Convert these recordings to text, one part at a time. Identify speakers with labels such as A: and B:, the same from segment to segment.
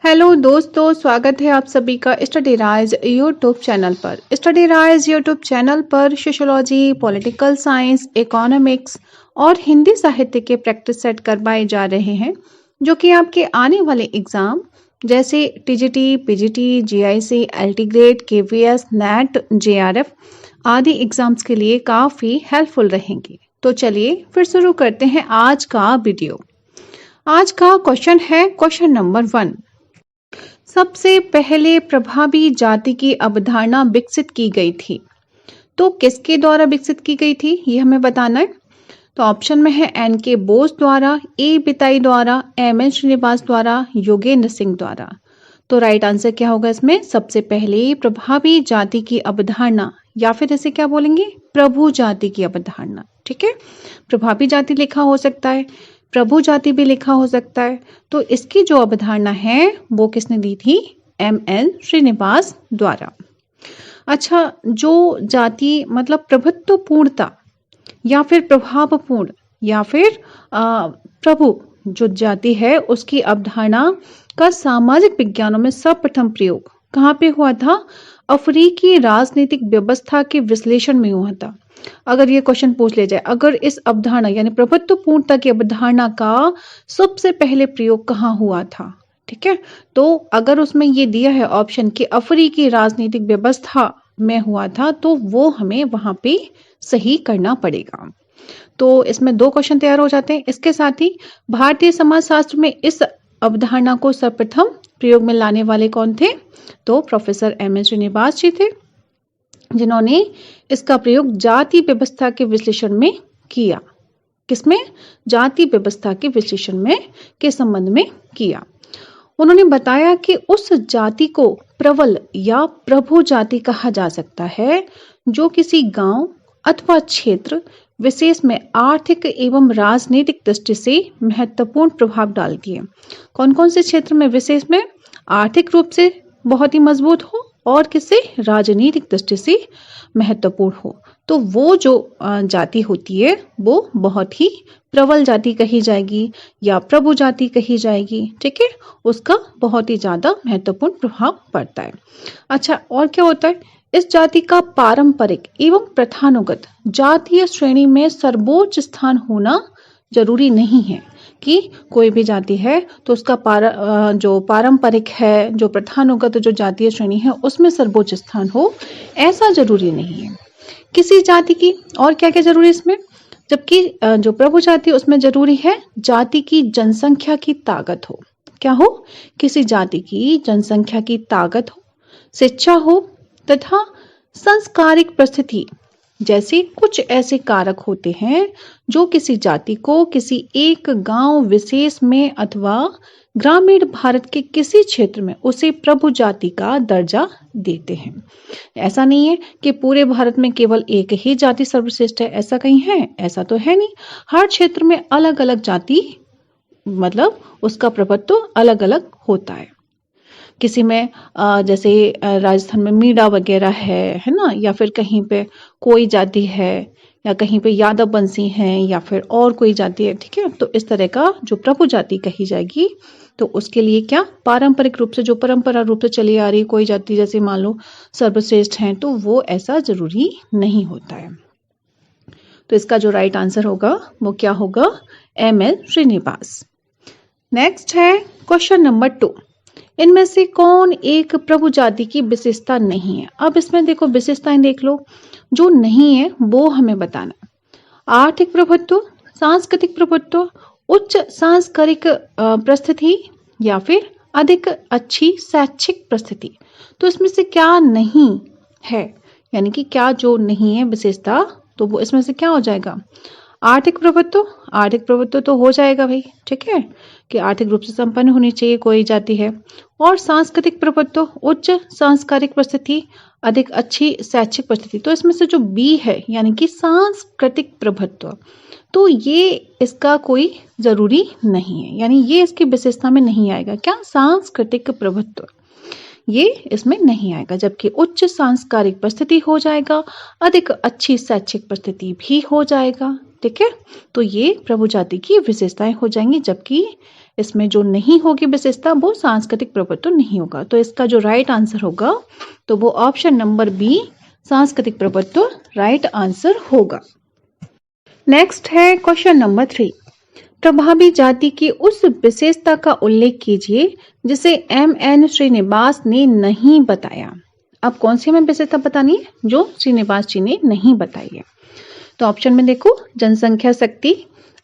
A: Hello दोस्तों, स्वागत है आप सभी का स्टडी राइज यूट्यूब चैनल पर। स्टडी राइज यूट्यूब चैनल पर सोशियोलॉजी, पॉलिटिकल साइंस, इकोनॉमिक्स और हिंदी साहित्य के प्रैक्टिस सेट करवाए जा रहे हैं, जो कि आपके आने वाले एग्जाम जैसे TGT, PGT, GIC, LT grade, KVS, net, JRF आदि एग्जाम्स के लिए काफी हेल्पफुल रहेंगे। तो चलिए फिर शुरू करते हैं आज का वीडियो। आज का क्वेश्चन है क्वेश्चन नंबर 1। सबसे पहले प्रभावी जाति की अवधारणा विकसित की गई थी, तो किसके द्वारा विकसित की गई थी ये हमें बताना है। तो ऑप्शन में है एन के बोस द्वारा, ए बिताई द्वारा, एम एन श्रीनिवास द्वारा, योगेंद्र सिंह द्वारा। तो राइट आंसर क्या होगा इसमें? सबसे पहले प्रभावी जाति की अवधारणा, या फिर इसे क्या बोलेंगे, प्रभु जाति की अवधारणा। ठीक है, प्रभावी जाति लिखा हो सकता है, प्रभु जाति भी लिखा हो सकता है। तो इसकी जो अवधारणा है वो किसने दी थी? एम एन श्रीनिवास द्वारा। अच्छा, जो जाति मतलब प्रभुत्वपूर्णता या फिर प्रभावपूर्ण या फिर प्रभु जो जाति है उसकी अवधारणा का सामाजिक विज्ञानों में सर्वप्रथम प्रयोग कहाँ पे हुआ था? अफ्रीकी राजनीतिक व्यवस्था के विश्लेषण में हुआ था। अगर ये क्वेश्चन पूछ ले जाए, अगर इस अवधारणा यानी प्रभुत्वपूर्णता की अवधारणा का सबसे पहले प्रयोग कहाँ हुआ था, ठीक है, तो अगर उसमें ये दिया है ऑप्शन कि अफ्रीकी राजनीतिक व्यवस्था में हुआ था, तो वो हमें वहां पे सही करना पड़ेगा। तो इसमें 2 क्वेश्चन तैयार हो जाते हैं। इसके साथ ही भारतीय समाजशास्त्र में इस अवधारणा को सर्वप्रथम प्रयोग में लाने वाले कौन थे? तो प्रोफेसर एम एन श्रीनिवास जी थे, जिन्होंने इसका प्रयोग जाति व्यवस्था के विश्लेषण में किया। किसमें? जाति व्यवस्था के विश्लेषण में के संबंध में किया। उन्होंने बताया कि उस जाति को प्रबल या प्रभु जाति कहा जा सकता है जो किसी गांव अथवा क्षेत्र विशेष में आर्थिक एवं राजनीतिक दृष्टि से महत्वपूर्ण प्रभाव डालती है। कौन कौन से क्षेत्र में? विशेष में आर्थिक रूप से बहुत ही मजबूत हो और किसी राजनीतिक दृष्टि से महत्वपूर्ण हो, तो वो जो जाति होती है वो बहुत ही प्रबल जाति कही जाएगी या प्रभु जाति कही जाएगी। ठीक है, उसका बहुत ही ज्यादा महत्वपूर्ण प्रभाव पड़ता है। अच्छा, और क्या होता है? इस जाति का पारंपरिक एवं प्रथानुगत जातीय श्रेणी में सर्वोच्च स्थान होना जरूरी नहीं है कि कोई भी जाति है तो उसका जो पारंपरिक है, जो प्रथानुगत जो जातीय श्रेणी है उसमें सर्वोच्च स्थान हो, ऐसा जरूरी नहीं है। किसी जाति की और क्या क्या जरूरी है इसमें? जबकि जो प्रभु जाति है उसमें जरूरी है जाति की जनसंख्या की ताकत हो। क्या हो? किसी जाति की जनसंख्या की ताकत हो, शिक्षा हो तथा सांस्कारिक परिस्थिति जैसे कुछ ऐसे कारक होते हैं जो किसी जाति को किसी एक गांव विशेष में अथवा ग्रामीण भारत के किसी क्षेत्र में उसे प्रभु जाति का दर्जा देते हैं। ऐसा नहीं है कि पूरे भारत में केवल एक ही जाति सर्वश्रेष्ठ है, ऐसा कहीं है? ऐसा तो है नहीं। हर क्षेत्र में अलग अलग जाति मतलब उसका प्रभुत्व अलग अलग होता है। किसी में जैसे राजस्थान में मीणा वगैरह है ना, या फिर कहीं पे कोई जाति है, या कहीं पे यादव वंशी हैं, या फिर और कोई जाति है। ठीक है, तो इस तरह का जो प्रभु जाति कही जाएगी तो उसके लिए क्या पारंपरिक रूप से जो परंपरा रूप से चली आ रही कोई जाति जैसे मान लो सर्वश्रेष्ठ है, तो वो ऐसा जरूरी नहीं होता है। तो इसका जो राइट आंसर होगा वो क्या होगा? M N Srinivas. नेक्स्ट है क्वेश्चन नंबर 2। इनमें से कौन एक प्रभु जाति की विशेषता नहीं है? अब इसमें देखो विशेषताएं देख लो, जो नहीं है वो हमें बताना। आर्थिक प्रभुत्व, सांस्कृतिक प्रभुत्व, उच्च सांस्कृतिक परिस्थिति या फिर अधिक अच्छी शैक्षिक परिस्थिति। तो इसमें से क्या नहीं है, यानी कि क्या जो नहीं है विशेषता, तो वो इसमें से क्या हो जाएगा? आर्थिक प्रभुत्व। आर्थिक प्रभुत्व तो हो जाएगा भाई, ठीक है, कि आर्थिक रूप से संपन्न होनी चाहिए कोई जाति है। और सांस्कृतिक प्रभुत्व, उच्च सांस्कृतिक परिस्थिति, अधिक अच्छी शैक्षिक परिस्थिति। तो इसमें से जो बी है यानी कि सांस्कृतिक प्रभुत्व, तो ये इसका कोई जरूरी नहीं है, यानी ये इसकी विशेषता में नहीं आएगा। क्या? सांस्कृतिक प्रभुत्व, ये इसमें नहीं आएगा। जबकि उच्च सांस्कृतिक परिस्थिति हो जाएगा, अधिक अच्छी शैक्षिक परिस्थिति भी हो जाएगा। ठीक है, तो ये प्रभु जाति की विशेषताएं हो जाएंगी, जबकि इसमें जो नहीं होगी विशेषता वो सांस्कृतिक प्रभुत्व नहीं होगा। तो इसका जो राइट आंसर होगा तो वो ऑप्शन नंबर बी सांस्कृतिक प्रभुत्व राइट आंसर होगा। नेक्स्ट है क्वेश्चन नंबर 3, प्रभावी जाति की उस विशेषता का उल्लेख कीजिए जिसे एम.एन. श्रीनिवास ने नहीं बताया। अब कौन सी हमें विशेषता बतानी है जो श्रीनिवास जी ने नहीं बताई है? तो ऑप्शन में देखो, जनसंख्या शक्ति,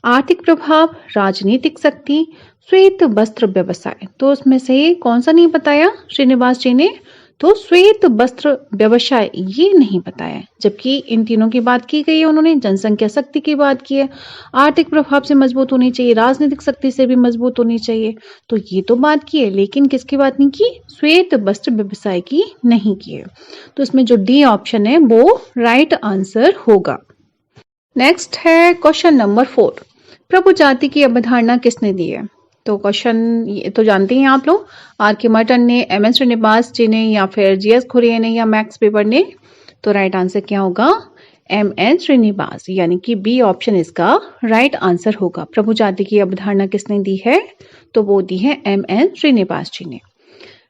A: आर्थिक प्रभाव, राजनीतिक शक्ति, श्वेत वस्त्र व्यवसाय। तो उसमें से कौन सा नहीं बताया श्रीनिवास जी ने? तो श्वेत वस्त्र व्यवसाय ये नहीं बताया, जबकि इन तीनों की बात की गई है उन्होंने। जनसंख्या शक्ति की बात की है, आर्थिक प्रभाव से मजबूत होनी चाहिए, राजनीतिक शक्ति से भी मजबूत होनी चाहिए, तो ये तो बात की है, लेकिन किसकी बात नहीं की? श्वेत वस्त्र व्यवसाय की नहीं की है। तो इसमें जो डी ऑप्शन है वो राइट आंसर होगा। नेक्स्ट है क्वेश्चन नंबर 4, प्रभु जाति की अवधारणा किसने दी है? तो क्वेश्चन ये तो जानते हैं आप लोग, आर के मर्टन ने, एम.एन. श्रीनिवास जी ने, या फिर जी.एस. खुरिया ने, या मैक्स वेबर ने। तो राइट आंसर क्या होगा? एम.एन. श्रीनिवास, यानी कि बी ऑप्शन इसका राइट आंसर होगा। प्रभु जाति की अवधारणा किसने दी है? तो वो दी है एम.एन. श्रीनिवास जी ने।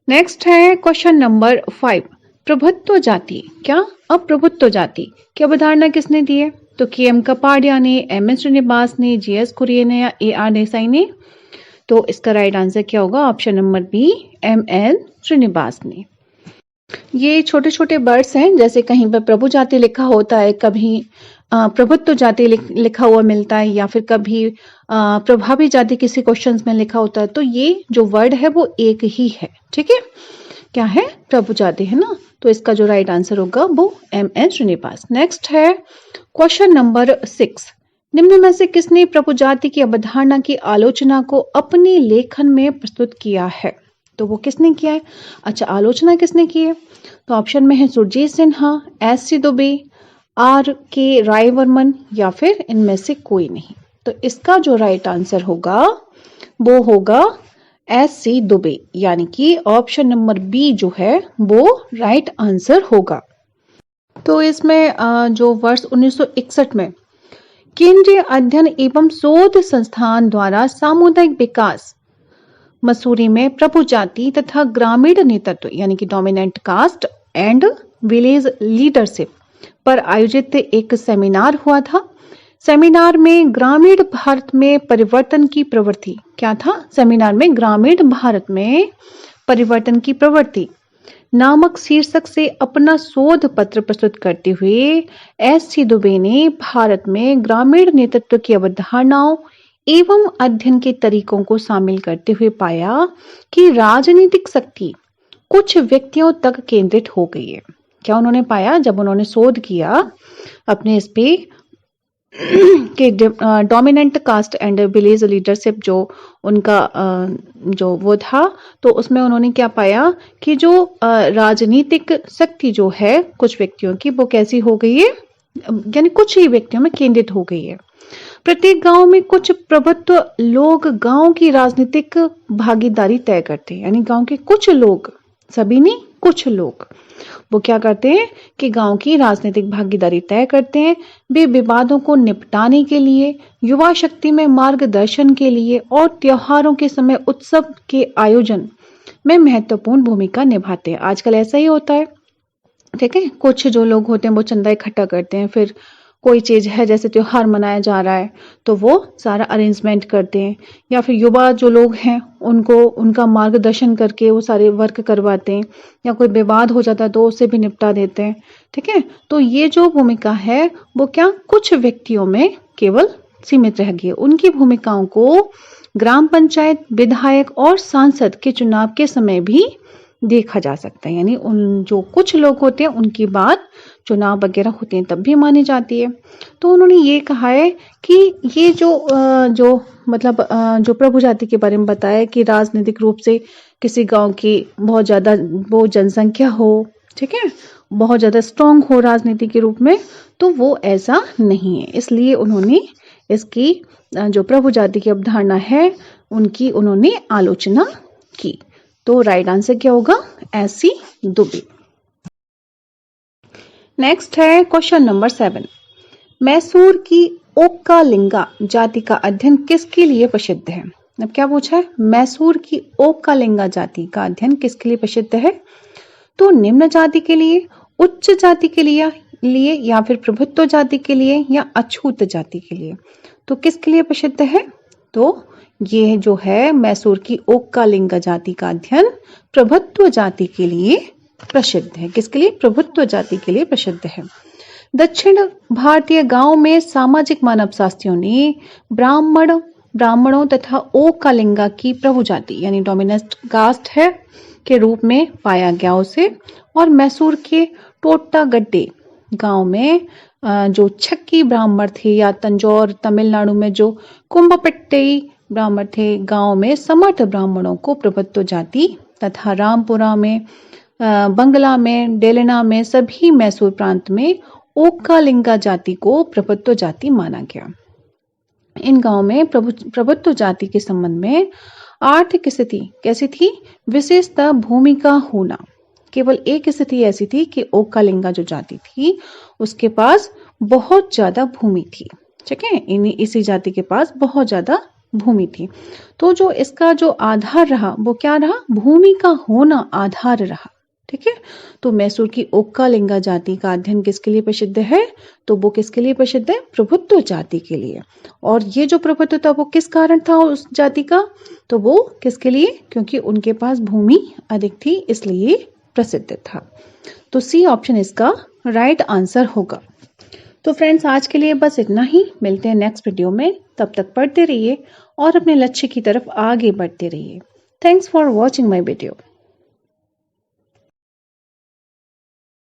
A: नेक्स्ट है क्वेश्चन नंबर 5, प्रभुत्व जाति, क्या अप्रभुत्व जाति की अवधारणा किसने दी है? तो के.एम. कपाडिया ने, एम.एन. श्रीनिवास ने, जी.एस. खुरिया ने, या ए.आर. देसाई ने। तो इसका राइट आंसर क्या होगा? Option number B M N. Srinivas ने। ये छोटे छोटे वर्ड्स हैं, जैसे कहीं पर प्रभु जाति लिखा होता है, कभी प्रभुत्व जाति लिखा हुआ मिलता है, या फिर कभी प्रभावी जाति किसी क्वेश्चंस में लिखा होता है। तो ये जो वर्ड है वो एक ही है, ठीक है, क्या है? प्रभु जाति है ना। तो इसका जो राइट आंसर होगा वो एम.एन. श्रीनिवास। नेक्स्ट है क्वेश्चन नंबर 6, निम्न में से किसने प्रभु जाति की अवधारणा की आलोचना को अपने लेखन में प्रस्तुत किया है? तो वो किसने किया है? अच्छा, आलोचना किसने की है? तो ऑप्शन में है सुरजीत सिन्हा, एस.सी. दुबे, आर.के. रायवर्मन, या फिर इनमें से कोई नहीं। तो इसका जो राइट आंसर होगा वो होगा एस.सी. दुबे, यानी कि ऑप्शन नंबर बी जो है वो राइट आंसर होगा। तो इसमें जो वर्ष 1961 में केंद्रीय अध्ययन एवं शोध संस्थान द्वारा सामुदायिक विकास मसूरी में प्रभु जाति तथा ग्रामीण नेतृत्व, यानी कि dominant caste and village leadership पर आयोजित एक सेमिनार हुआ था। सेमिनार में ग्रामीण भारत में परिवर्तन की प्रवृत्ति, क्या था? सेमिनार में ग्रामीण भारत में परिवर्तन की प्रवृत्ति नामक शीर्षक से अपना शोध पत्र प्रस्तुत करते हुए एस.सी. दुबे ने भारत में ग्रामीण नेतृत्व की अवधारणाओं एवं अध्ययन के तरीकों को शामिल करते हुए पाया कि राजनीतिक शक्ति कुछ व्यक्तियों तक केंद्रित हो गई है। क्या उन्होंने पाया जब उन्होंने शोध किया अपने इस पे कि dominant caste and village leadership जो उनका जो वो था, तो उसमें उन्होंने क्या पाया कि जो राजनीतिक शक्ति जो है कुछ व्यक्तियों की वो कैसी हो गई है, यानी कुछ ही व्यक्तियों में केंद्रित हो गई है। प्रत्येक गांव में कुछ प्रभुत्व लोग गांव की राजनीतिक भागीदारी तय करते हैं, यानी गांव के कुछ लोग, सभी नहीं, कुछ लोग वो क्या करते हैं कि गांव की राजनीतिक भागीदारी तय करते हैं। वे विवादों को निपटाने के लिए, युवा शक्ति में मार्गदर्शन के लिए और त्योहारों के समय उत्सव के आयोजन में महत्वपूर्ण भूमिका निभाते हैं। आजकल ऐसा ही होता है, ठीक है, कुछ जो लोग होते हैं वो चंदा इकट्ठा करते हैं, फिर कोई चीज है जैसे त्योहार मनाया जा रहा है तो वो सारा अरेंजमेंट करते हैं, या फिर युवा जो लोग हैं उनको उनका मार्गदर्शन करके वो सारे वर्क करवाते हैं, या कोई विवाद हो जाता है तो उसे भी निपटा देते हैं, ठीक है। तो ये जो भूमिका है वो क्या कुछ व्यक्तियों में केवल सीमित रह गई। उनकी भूमिकाओं को ग्राम पंचायत, विधायक और सांसद के चुनाव के समय भी देखा जा सकता है, यानी उन जो कुछ लोग होते हैं उनकी बात चुनाव वगैरह होते हैं तब भी मानी जाती है। तो उन्होंने ये कहा है कि ये जो मतलब जो प्रभु जाति के बारे में बताया कि राजनीतिक रूप से किसी गांव की बहुत ज्यादा वो जनसंख्या हो, ठीक है, बहुत ज्यादा स्ट्रांग हो राजनीति के रूप में, तो वो ऐसा नहीं है। इसलिए उन्होंने इसकी जो प्रभु जाति की अवधारणा है उनकी उन्होंने आलोचना की। तो राइट आंसर क्या होगा? एस.सी. दुबे। नेक्स्ट है क्वेश्चन नंबर 7, मैसूर की ओक्कालिंगा जाति का अध्ययन किसके लिए प्रसिद्ध है? अब क्या पूछा है? मैसूर की ओक्कालिंगा जाति का अध्ययन किसके लिए प्रसिद्ध है? तो निम्न जाति के लिए, उच्च जाति के लिए या फिर प्रभुत्व जाति के लिए या अछूत जाति के लिए? तो किसके लिए प्रसिद्ध है? तो ये जो है मैसूर की ओक्कालिंगा जाति का अध्ययन प्रभुत्व जाति के लिए प्रसिद्ध है। किसके लिए? प्रभुत्व जाति के लिए प्रसिद्ध है। दक्षिण भारतीय गांव में सामाजिक मानवशास्त्रियों ने ब्राह्मणों तथा ओक्कालिंगा की प्रभु जाति यानी डोमिनेंट कास्ट है के रूप में पाया गया उसे। और मैसूर के टोट्टागड्डे गांव में जो छक्की ब्राह्मण थे या तंजौर तमिलनाडु में जो कुंभपेट्टई ब्राह्मण थे, गांव में समर्थ ब्राह्मणों को प्रभुत्व जाति तथा रामपुरा में, बंगला में, डेलना में सभी मैसूर प्रांत में ओक्कालिंगा जाति को प्रभुत्व जाति माना गया। इन गांव में प्रभुत्व जाति के संबंध में आर्थिक स्थिति कैसी थी? विशेषतः भूमि का होना। केवल एक स्थिति ऐसी थी कि ओक्कालिंगा जो जाति थी उसके पास बहुत ज्यादा भूमि थी। ठीक है, इसी जाति के पास बहुत ज्यादा भूमि थी। तो जो इसका जो आधार रहा वो क्या रहा? भूमि का होना आधार रहा। ठीक है, तो मैसूर की ओक्कालिंगा जाति का अध्ययन किसके लिए प्रसिद्ध है? तो वो किसके लिए प्रसिद्ध है? प्रभुत्व जाति के लिए। और ये जो प्रभुत्व था वो किस कारण था उस जाति का? तो वो किसके लिए? क्योंकि उनके पास भूमि अधिक थी इसलिए प्रसिद्ध था। तो सी ऑप्शन इसका राइट आंसर होगा। तो फ्रेंड्स आज के लिए बस इतना ही। मिलते हैं नेक्स्ट वीडियो में। तब तक पढ़ते रहिए और अपने लक्ष्य की तरफ आगे बढ़ते रहिए। Thanks for watching my video.